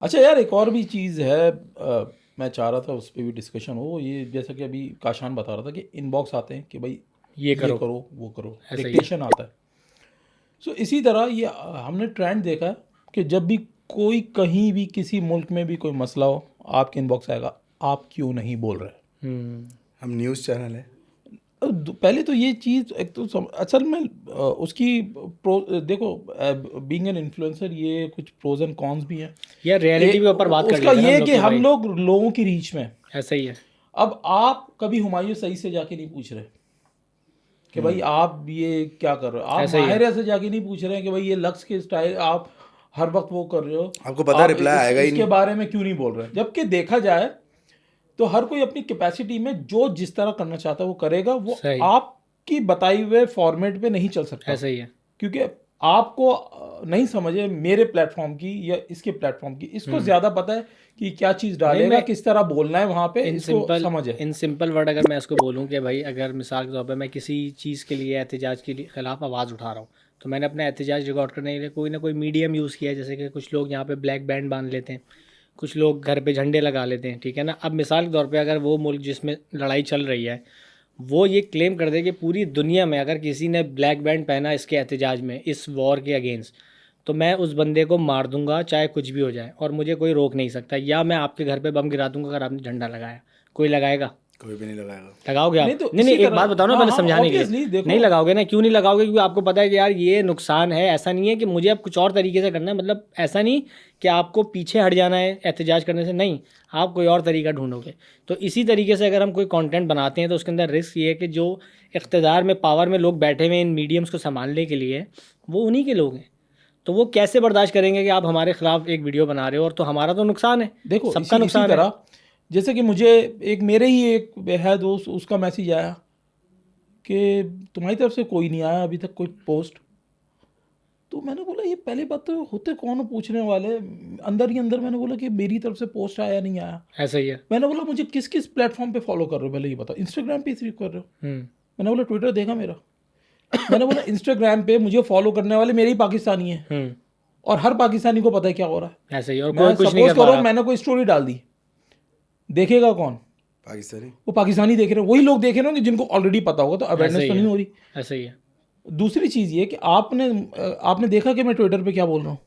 अच्छा यार, एक और भी चीज़ है, मैं चाह रहा था उस पर भी डिस्कशन हो। ये जैसा कि अभी काशान बता रहा था कि इनबॉक्स आते हैं कि भाई ये ये करो, करो वो करो, ऐसा ही है। डिक्टेशन आता है। सो इसी तरह ये हमने ट्रेंड देखा है कि जब भी कोई कहीं भी किसी मुल्क में भी कोई मसला हो, आपके इनबॉक्स आएगा, आप क्यों नहीं बोल रहे। हम न्यूज़ चैनल है। पहले तो ये चीज़ एक तो असल में उसकी देखो, बीइंग एन इन्फ्लुएंसर ये कुछ प्रोज एंड कॉन्स भी हैं। यार रियलिटी के ऊपर बात कर उसका लेते हैं ना ये हम है लोग कि कि हम भाई लोग लोगों की रीच में हैं। ऐसा ही है। अब आप कभी हुमायूं सईद से जाके नहीं पूछ रहे कि भाई आप ये क्या कर रहे हो, आप ऐसा ही है। माहिरा से जाके नहीं पूछ रहे हैं कि भाई ये लक्स के स्टाइल आप हर वक्त वो कर रहे हो, आपको पता है आप रिप्लाई आएगा ही इसके नहीं। बारे में क्यों नहीं बोल रहे। जबकि देखा जाए तो हर कोई अपनी कैपेसिटी में जो जिस तरह करना चाहता है वो करेगा, वो सही, आपकी बताई हुए फॉर्मेट पे नहीं चल सकता, ऐसा ही है। क्योंकि आपको नहीं समझ है मेरे प्लेटफॉर्म की या इसके प्लेटफॉर्म की, इसको ज़्यादा पता है कि क्या चीज़ नहीं, डालेगा, मैं किस तरह बोलना है वहाँ पे, इन इसको सिंपल समझ है। इन सिंपल वर्ड अगर मैं इसको बोलूँ कि भाई अगर मिसाल के तौर पे मैं किसी चीज़ के लिए एहतजाज के लिए ख़िलाफ़ आवाज़ उठा रहा हूँ, तो मैंने अपना एहतजाज रिकॉर्ड करने के लिए कोई ना कोई मीडियम यूज़ किया है। जैसे कि कुछ लोग यहाँ पे ब्लैक बैंड बांध लेते हैं, कुछ लोग घर पे झंडे लगा लेते हैं, ठीक है ना। अब मिसाल के तौर पे अगर वो मुल्क जिसमें लड़ाई चल रही है वो ये क्लेम कर दे कि पूरी दुनिया में अगर किसी ने ब्लैक बैंड पहना इसके एहतजाज में, इस वॉर के अगेंस्ट, तो मैं उस बंदे को मार दूंगा चाहे कुछ भी हो जाए और मुझे कोई रोक नहीं सकता। या मैं आपके घर पे बम गिरा दूंगा अगर आपने झंडा लगाया। कोई लगाएगा? कोई भी नहीं लगाएगा। लगाओगे नहीं आप? तो नहीं नहीं, इसी एक बात तरह, बताओ ना हाँ पहले हाँ, समझाने के लिए। ऑब्वियसली देखो, नहीं लगाओगे ना, क्यों नहीं लगाओगे? क्योंकि आपको पता है कि यार ये नुकसान है। ऐसा नहीं है कि मुझे अब कुछ और तरीके से करना है, मतलब ऐसा नहीं कि आपको पीछे हट जाना है एहतजाज करने से, नहीं, आप कोई और तरीका ढूंढोगे। तो इसी तरीके से अगर हम कोई कंटेंट बनाते हैं तो उसके अंदर रिस्क ये है कि जो इक़्तिदार में, पावर में लोग बैठे हुए हैं इन मीडियम्स को संभालने के लिए, वो उन्हीं के लोग हैं। तो वो कैसे बर्दाश्त करेंगे कि आप हमारे खिलाफ एक वीडियो बना रहे हो, और तो हमारा तो नुकसान है, देखो इसी सबका इसी नुकसान है। तरह जैसे कि मुझे एक मेरे ही एक है दोस्त, उसका मैसेज आया कि तुम्हारी तरफ से कोई नहीं आया अभी तक कोई पोस्ट। तो मैंने बोला ये पहली बात तो होते कौन हो पूछने वाले, अंदर ही अंदर मैंने बोला कि मेरी तरफ से पोस्ट आया नहीं आया। ऐसा ही है। मैंने बोला मुझे किस किस प्लेटफॉर्म पे फॉलो कर रहे हो, पहले ये बताओ, इंस्टाग्राम पे सिर्फ कर रहे हो। हम्म। मैंने बोला ट्विटर देखा मेरा। मैंने बोला इंस्टाग्राम पे मुझे फॉलो करने वाले मेरे ही पाकिस्तानी हैं, हम्म। और हर पाकिस्तानी को पता है क्या हो रहा है। ऐसा ही, और कोई मैं कुछ नहीं सपोज कर पा करो रहा। मैंने कोई स्टोरी डाल दी, देखेगा कौन? पाकिस्तानी। वो पाकिस्तानी देख रहे हैं, वही लोग देख रहे होंगे जिनको ऑलरेडी पता होगा, तो ऐसा अवेयरनेस ही तो नहीं है। हो रही। ऐसा ही है। दूसरी चीज़ ये कि आपने देखा कि मैं ट्विटर पे क्या बोल रहा हूँ।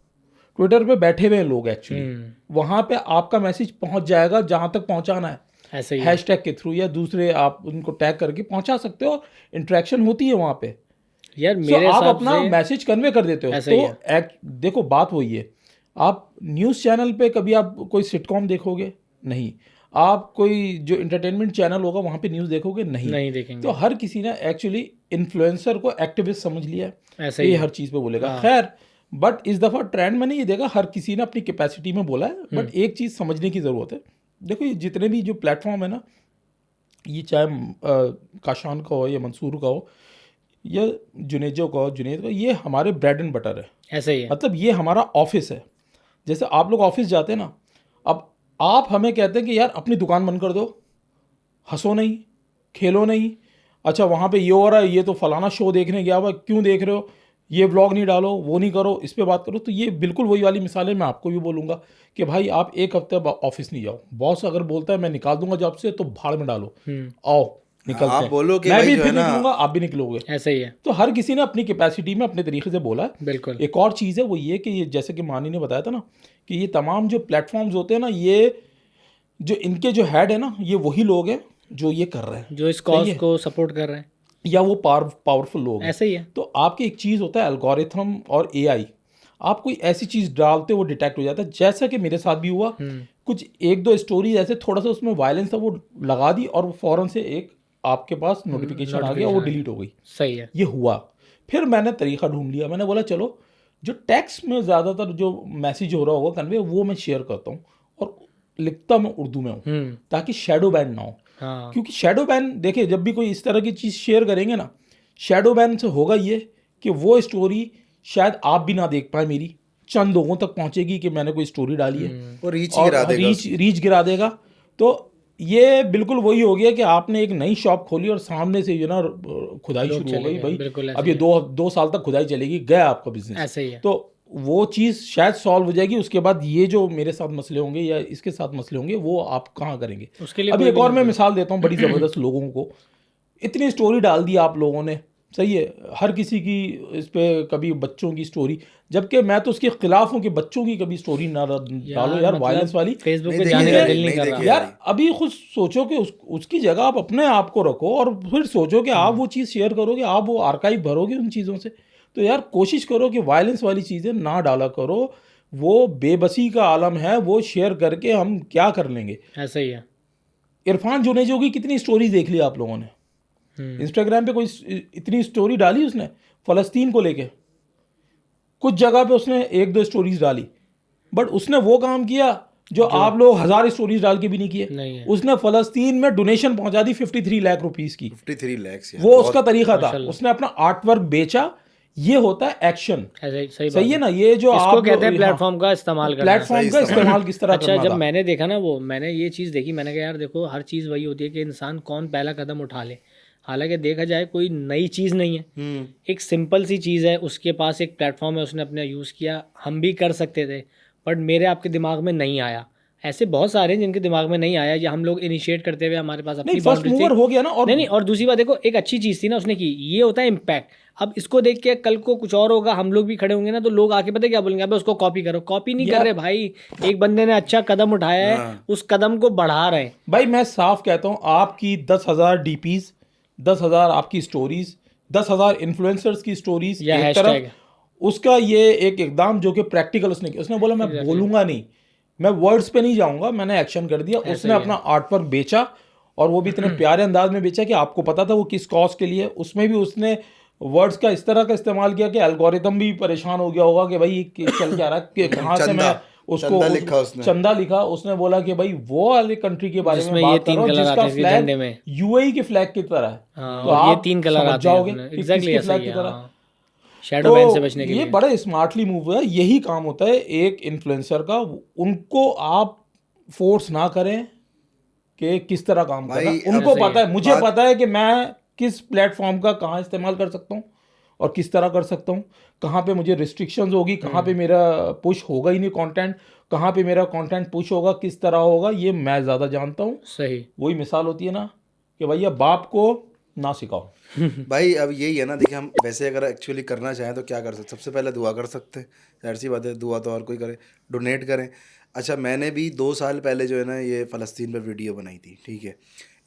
ट्विटर पे बैठे हुए हैं लोग एक्चुअली, वहाँ पे आपका मैसेज पहुँच जाएगा जहाँ तक पहुँचाना है, ऐसा ही है। हैशटैग के थ्रू या दूसरे आप उनको टैग करके पहुँचा सकते हो, इंटरेक्शन होती है वहाँ पे। यार सो मेरे आप हिसाब अपना से मैसेज कन्वे कर देते हो। ऐसा तो ही है। देखो बात वही है, आप न्यूज़ चैनल पे कभी आप कोई सिटकॉम देखोगे नहीं, आप कोई जो इंटरटेनमेंट चैनल होगा वहाँ पे न्यूज़ देखोगे नहीं। नहीं तो देखेंगे। हर किसी ने एक्चुअली इन्फ्लुएंसर को एक्टिविस्ट समझ लिया है ऐसा कि ही ये है। हर चीज़ पे बोलेगा। हाँ। खैर, बट इस दफ़ा ट्रेंड मैंने ये देखा हर किसी ने अपनी कैपेसिटी में बोला है। बट एक चीज़ समझने की ज़रूरत है, देखो ये जितने भी जो प्लेटफॉर्म है ना, ये चाहे काशान का हो या मंसूर का हो या जुनेजो का हो, जुनेद का, ये हमारे ब्रेड एंड बटर है। ऐसा ही है। मतलब ये हमारा ऑफिस है। जैसे आप लोग ऑफिस जाते हैं ना, अब आप हमें कहते हैं कि यार अपनी दुकान बंद कर दो, हंसो नहीं, खेलो नहीं, अच्छा वहाँ पे ये हो रहा है, ये तो फलाना शो देखने गया हुआ, क्यों देख रहे हो, ये व्लॉग नहीं डालो, वो नहीं करो, इस पे बात करो। तो ये बिल्कुल वही वाली मिसाल है। मैं आपको भी बोलूँगा कि भाई आप एक हफ्ते ऑफिस नहीं जाओ, बॉस अगर बोलता है मैं निकाल दूंगा जॉब से, तो भाड़ में डालो, आओ निकलते आप हैं, बोलो कि मैं भाई भी जो है फिर ना। निकलूंगा, आप भी निकलोगे। ऐसा ही है। तो हर किसी ने अपनी कैपेसिटी में अपने तरीके से बोला है। बिल्कुल। एक और चीज़ है वो ये कि ये जैसे कि मानी ने बताया था ना कि ये तमाम जो प्लेटफॉर्म्स होते हैं ना, ये जो इनके जो हेड है ना, ये वही लोग हैं जो ये कर रहे हैं, जो इस सही कॉज है, को सपोर्ट कर रहे हैं। या वो पावरफुल लोग हैं। ऐसा ही है। तो आपकी एक चीज़ होता है एल्गोरिथम और एआई, आप कोई ऐसी चीज़ डालते वो डिटेक्ट हो जाता है। जैसा कि मेरे साथ भी हुआ, कुछ एक दो स्टोरी ऐसे थोड़ा सा उसमें वायलेंस था, वो लगा दी और वो फ़ौरन से एक आपके पास नोटिफिकेशन आ गया, वो नोटिफिकेशन आ डिलीट गया। हो गई। सही है। ये हुआ। फिर मैंने तरीका ढूंढ लिया, मैंने बोला चलो जो टेक्स्ट में ज़्यादातर जो मैसेज हो रहा होगा कन्वे, वो मैं शेयर करता हूँ, और लिखता मैं उर्दू में हूँ ताकि शेडो बैन ना हो। हाँ। क्योंकि शेडो बैन, देखिए जब भी कोई इस तरह की चीज़ शेयर करेंगे ना, शेडो बैन से होगा ये कि वो स्टोरी शायद आप भी ना देख पाए मेरी, चंद लोगों तक पहुंचेगी कि मैंने कोई स्टोरी डाली है, वो रीच ही गिरा और देगा रीच गिरा देगा। तो ये बिल्कुल वही हो गया कि आपने एक नई शॉप खोली और सामने से ना खुदाई लोग शुरू हो चले गई, गए। भाई बिल्कुल ऐसा अब ही ये है। दो साल तक खुदाई चलेगी, गया आपका बिजनेस। ऐसा ही है। तो वो चीज़ शायद सॉल्व हो जाएगी। उसके बाद ये जो मेरे साथ मसले होंगे या इसके साथ मसले होंगे वो आप कहाँ करेंगे। उसके लिए अभी कोई एक भी और नहीं मैं कोई- मिसाल देता हूँ बड़ी ज़बरदस्त लोगों को। इतनी स्टोरी डाल दी आप लोगों ने, सही है, हर किसी की इस पे कभी बच्चों की स्टोरी, जबकि मैं तो उसके खिलाफ हूँ कि बच्चों की कभी स्टोरी ना डालो यार, वायलेंस वाली। फेसबुक नहीं पे देखी जाने जा का रही, दिल नहीं नहीं कर देखी रहा। जा यार रही। अभी खुद सोचो कि उसकी जगह आप अपने आप को रखो और फिर सोचो कि आप वो चीज़ शेयर करोगे, आप वो आर्काइव भरोगे उन चीज़ों से। तो यार कोशिश करो कि वायलेंस वाली चीज़ें ना डाला करो। वो बेबसी का आलम है, वो शेयर करके हम क्या कर लेंगे। ऐसा ही है। इरफान जुनेजो की कितनी स्टोरीज देख ली आप लोगों ने। इंस्टाग्राम पे कोई इतनी स्टोरी डाली उसने फ़लस्तीन को लेके, कुछ जगह पे उसने एक दो स्टोरीज डाली, बट उसने वो काम किया जो आप लोग 1000 स्टोरीज डाल के भी नहीं किए। नहीं है। उसने फ़लस्तीन में डोनेशन पहुंचा दी 53 लाख रुपीस की। 53 lakhs यार, वो बहुत- उसका तरीका था, माशाल्लाह। उसने अपना आर्ट वर्क बेचा। ये होता है एक्शन। ऐसा ही सही बात सही है ना, ये जो इसको आप कहते हैं प्लेटफॉर्म का इस्तेमाल करना। प्लेटफॉर्म सही का इस्तेमाल। इस्तेमाल किस तरह अच्छा, करना जब था। मैंने देखा ना वो, मैंने ये चीज़ देखी, मैंने कहा यार देखो हर चीज़ वही होती है कि इंसान कौन पहला कदम उठा ले। हालांकि देखा जाए कोई नई चीज़ नहीं है, एक सिंपल सी चीज़ है, उसके पास एक प्लेटफॉर्म है, उसने अपना यूज़ किया, हम भी कर सकते थे, बट मेरे आपके दिमाग में नहीं आया। ऐसे बहुत सारे हैं जिनके दिमाग में नहीं आया, या हम लोग इनिशिएट करते हुए हमारे पास नहीं, अपनी फर्स्ट बाउंड्री मूवर हो गया ना। और नहीं, और दूसरी बात देखो, एक अच्छी चीज़ थी ना उसने की, ये होता है इम्पैक्ट। अब इसको देख के कल को कुछ और होगा, हम लोग भी खड़े होंगे ना, तो लोग आके पता है क्या बोलेंगे, अबे उसको कॉपी करो। कॉपी नहीं कर यार- रहे भाई, एक बंदे ने अच्छा कदम उठाया है, हाँ। उस कदम को बढ़ा रहे हैं। भाई मैं साफ कहता हूँ, आपकी 10,000 डीपीज, 10,000 आपकी स्टोरीज, 10,000 इन्फ्लुएंसर्स की स्टोरीज या एक hashtag। तरफ, उसका ये एक इकदाम जो कि प्रैक्टिकल उसने किया। उसने बोला मैं बोलूंगा नहीं, मैं वर्ड्स पे नहीं जाऊंगा, मैंने एक्शन कर दिया। उसने अपना आर्ट वर्क बेचा, और वो भी इतने प्यारे अंदाज में बेचा कि आपको पता था वो किस कॉज के लिए। उसमें भी उसने वर्ड्स का इस तरह का इस्तेमाल किया कि एल्गोरिथम भी परेशान हो गया होगा कि भाई ये चल क्या रहा है, कि कहाँ से चंदा, मैं उसको चंदा लिखा उसने। चंदा लिखा। उसने बोला कि भाई वो वाले कंट्री के बारे में जिसमें ये बात कर तीन रहा हूँ कलर जिसका आते हैं फ्लैग झंडे में। यूएई के फ्लैग की तरह है। हाँ, तो और ये आप 3 कलर समझ आते जाओगे हैं कि एग्जैक्टली किसके ऐसा फ्लैग ही की है। तरह। हाँ, शैडो बैन से तो बचने के ये लिए। बड़ा स्मार्टली मूव है। यही काम होता है एक इन्फ्लुएंसर का, उनको आप फोर्स ना करें कि किस तरह काम भाई, करना। अब उनको सही पता है। है, मुझे पता है कि मैं किस प्लेटफॉर्म का कहाँ इस्तेमाल कर सकता हूँ और किस तरह कर सकता हूँ, कहाँ पे मुझे रिस्ट्रिक्शंस होगी, कहाँ पे मेरा पुश होगा ही नहीं कंटेंट, कहाँ पे मेरा कंटेंट पुश होगा, किस तरह होगा, ये मैं ज़्यादा जानता हूँ। सही। वही मिसाल होती है ना कि भैया बाप को ना सिखाओ। भाई अब यही है ना, देखिए हम वैसे अगर एक्चुअली करना चाहें तो क्या कर सकते, सबसे पहले दुआ कर सकते हैं, जाहिर सी बात है, दुआ तो और कोई करे, डोनेट करें। अच्छा, मैंने भी 2 साल पहले जो है ना ये फ़लस्तीन पर वीडियो बनाई थी, ठीक है।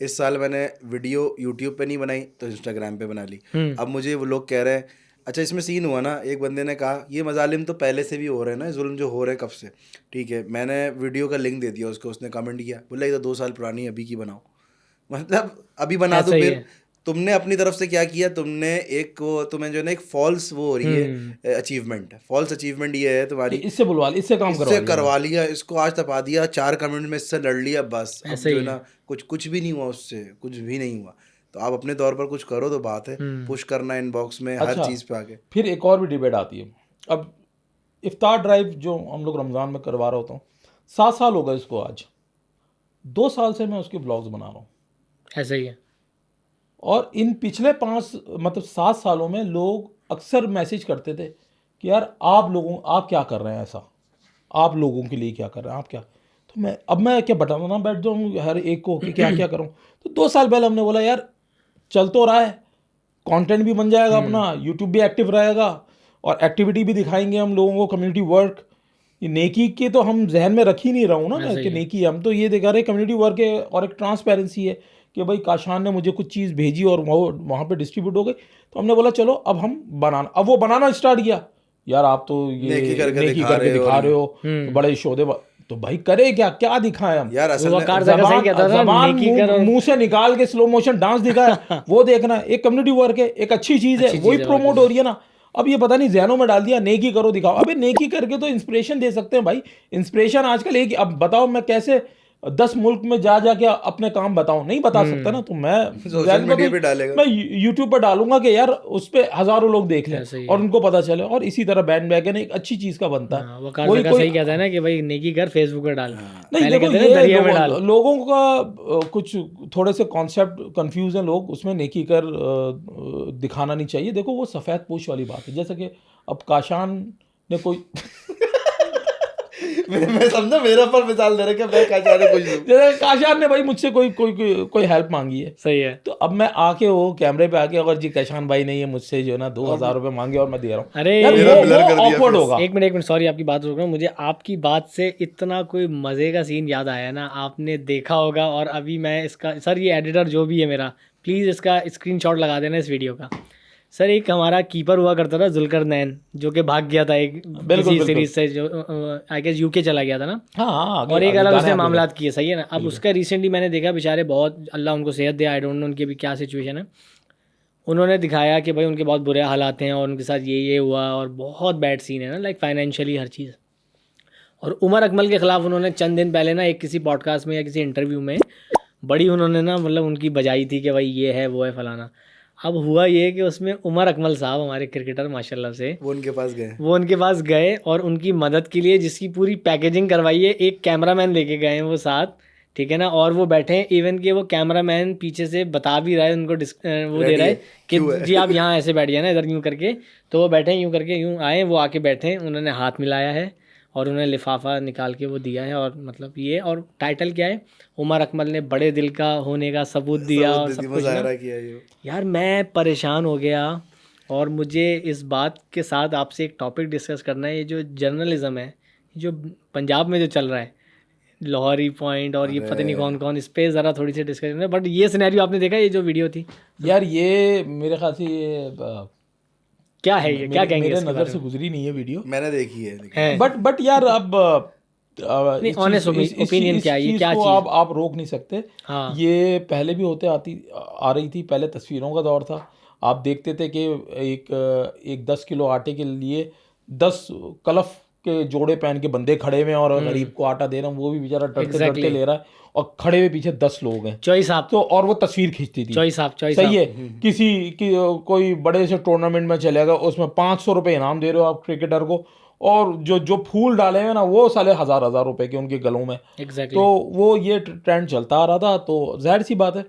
इस साल मैंने वीडियो यूट्यूब पे नहीं बनाई तो इंस्टाग्राम पे बना ली। अब मुझे वो लोग कह रहे हैं, अच्छा इसमें सीन हुआ ना, एक बंदे ने कहा ये मजालिम तो पहले से भी हो रहे हैं ना, जुल्म जो हो रहे हैं कब से, ठीक है। मैंने वीडियो का लिंक दे दिया उसको, उसने कमेंट किया, बोला ये तो 2 साल पुरानी है, अभी की बनाओ। मतलब अभी बना दो ऐसा ही फिर। है। तुमने अपनी तरफ से क्या किया, तुमने एक वो तुम्हें जो है ना एक फॉल्स वो हो रही है अचीवमेंट, फॉल्स अचीवमेंट ये है कि तुम्हारी, इससे बुलवा लिया, इससे काम इससे करवा लिया। करवा लिया, इसको आज तपा दिया, 4 कमेंट में इससे लड़ लिया, बस अब ऐसा जो ही है ना कुछ भी नहीं हुआ उससे, कुछ भी नहीं हुआ। तो आप अपने तौर पर कुछ करो तो बात है, पुश करना इनबॉक्स में हर अच्छा, चीज़ पे आके। फिर एक और भी डिबेट आती है। अब इफ्तार ड्राइव जो हम लोग रमज़ान में करवा रहा होता हूँ, 7 साल हो गए इसको आज, 2 साल से मैं उसके ब्लॉग्स बना रहा हूँ। ऐसा ही है। और इन पिछले 7 सालों में लोग अक्सर मैसेज करते थे कि यार आप क्या कर रहे हैं, ऐसा आप लोगों के लिए क्या कर रहे हैं, आप क्या। तो मैं क्या बताना बैठ जाऊँ हर एक को कि क्या क्या करूँ। तो 2 साल पहले हमने बोला यार चल तो रहा है, कंटेंट भी बन जाएगा अपना, यूट्यूब भी एक्टिव रहेगा और एक्टिविटी भी दिखाएंगे हम लोगों को, कम्युनिटी वर्क। ये नेकी के तो हम जहन में रख ही नहीं रहा हूँ ना मैं कि नेकी, हम तो ये दिखा रहे कम्युनिटी वर्क है और एक ट्रांसपेरेंसी है कि भाई काशान ने मुझे कुछ चीज़ भेजी और वो वहाँ पे डिस्ट्रीब्यूट हो गई। तो हमने बोला चलो अब हम अब वो बनाना स्टार्ट किया। यार आप तो ये नेकी करके दिखा रहे हो बड़े शोधे तो भाई करे क्या दिखाएं हम यार असल में वकार जगह सही कहता था, जबान नेकी कर और मुंह से निकाल के स्लो मोशन डांस दिखाया वो देखना एक कम्युनिटी वर्क है, एक अच्छी चीज़ है, वही प्रोमोट हो रही है ना। अब ये पता नहीं जहनों में डाल दिया नेकी करो दिखाओ। अबे नेकी करके तो इंस्पिरेशन दे सकते हैं भाई। इंस्पिरेशन आजकल एक, अब बताओ मैं कैसे 10 मुल्क में जाके अपने काम बताऊं, नहीं बता सकता ना। तो मैं सोशल मीडिया पे डालेगा, मैं यूट्यूब पर डालूंगा कि यार उस पे हजारों लोग देख लें ऐसे ही और उनको पता चले। और इसी तरह बैंडवैगन एक अच्छी चीज का बनता है। वकार जगह सही कहता है ना कि भाई नेकी कर फेसबुक पर डाल, नहीं पहले देखो, कहते थे दरिया में ये डाल। लोगों का कुछ थोड़े से कॉन्सेप्ट कंफ्यूज हैं लोग, उसमें नेकी कर दिखाना नहीं चाहिए। देखो वो सफ़ेद पोश वाली बात है, जैसे कि अब काशान ने कोई मैं समझा मेरा पर मिसाल दे रहे क्या, मैं काशान ने कुछ दूं। जैसे काशान ने भाई मुझसे कोई हेल्प मांगी है, सही है। तो अब मैं आके वो कैमरे पे आके अगर जी कैशान भाई ने ये मुझसे जो है ना 2,000 रुपये मांगे और मैं दे रहा हूँ, अरे यार मेरा blur कर दिया awkward face। होगा। एक मिनट सॉरी आपकी बात रोक रहा हूँ, मुझे आपकी बात से इतना कोई मज़े का सीन याद आया ना, आपने देखा होगा, और अभी मैं इसका, सर ये एडिटर जो भी है मेरा, प्लीज़ इसका स्क्रीनशॉट लगा देना इस वीडियो का। सर एक हमारा कीपर हुआ करता था जुल्करनैन, जो कि भाग गया था एक किसी सीरीज से, जो आई गेस यूके चला गया था ना, हाँ हाँ, आगे और एक आगे अलग गाने उसने आगे मामलात किए, सही है ना। अब उसका रिसेंटली मैंने देखा, बेचारे बहुत, अल्लाह उनको सेहत दे, आई डोंट नो उनकी अभी क्या सिचुएशन है। उन्होंने दिखाया कि भाई उनके बहुत बुरे हालात हैं और उनके साथ ये हुआ, और बहुत बैड सीन है ना, लाइक फाइनेंशियली हर चीज़। और उमर अकमल के ख़िलाफ़ उन्होंने चंद दिन पहले ना एक किसी पॉडकास्ट में या किसी इंटरव्यू में बड़ी उन्होंने ना मतलब उनकी बजाई थी कि भाई ये है वो है फलाना। अब हुआ ये कि उसमें उमर अकमल साहब हमारे क्रिकेटर माशाल्लाह से, वो उनके पास गए। वो उनके पास गए और उनकी मदद के लिए, जिसकी पूरी पैकेजिंग करवाई है, एक कैमरामैन लेके गए हैं वो साथ, ठीक है ना, और वो बैठे हैं, इवन कि वो कैमरामैन पीछे से बता भी रहा है उनको, वो दे Ready रहा है है, कि क्यों है? जी आप यहाँ ऐसे बैठ जाए ना, इधर यूँ करके। तो वो बैठे हैं यूँ करके, यूँ आए, वो आके बैठे हैं, उन्होंने हाथ मिलाया है और उन्हें लिफाफा निकाल के वो दिया है, और मतलब ये, और टाइटल क्या है, उमर अकमल ने बड़े दिल का होने का सबूत दिया और सब कुछ ना। मुजाहरा किया ये। यार मैं परेशान हो गया, और मुझे इस बात के साथ आपसे एक टॉपिक डिस्कस करना है, ये जो जर्नलिज्म है, जो पंजाब में जो चल रहा है, लाहौरी पॉइंट और ये पता नहीं कौन कौन, इस पे ज़रा थोड़ी सी डिस्कशन है। बट ये सिनेरियो आपने देखा, ये जो वीडियो थी, यार ये मेरे ख्याल से ये क्या है ये, क्या कहेंगे मेरे इसके नज़र बारे से में? गुजरी नहीं है वीडियो, मैंने देखी है लेकिन। है बट यार अब नहीं, honest opinion क्या है, ये क्या को चीज़? आप रोक नहीं सकते। हाँ ये पहले भी होते आ रही थी, पहले तस्वीरों का दौर था। आप देखते थे कि एक 10 किलो आटे के लिए 10 कलफ के जोड़े पहन के बंदे खड़े हुए हैं और गरीब को आटा दे रहे हैं, वो भी बेचारा डरते डरते Exactly. ले रहा है, और खड़े हुए पीछे 10 लोग हैं, चॉइस आप, तो और वो तस्वीर खींचती थी। चॉइस आप, चॉइस सही आप। है, कोई बड़े से टूर्नामेंट में चलेगा, उसमें 500 रुपये इनाम दे रहे हो आप क्रिकेटर को, और जो फूल डाले हैं ना वो साले हजार रुपए के उनके गलों में। एग्जैक्टली। तो वो ये ट्रेंड चलता आ रहा था, तो जाहिर सी बात है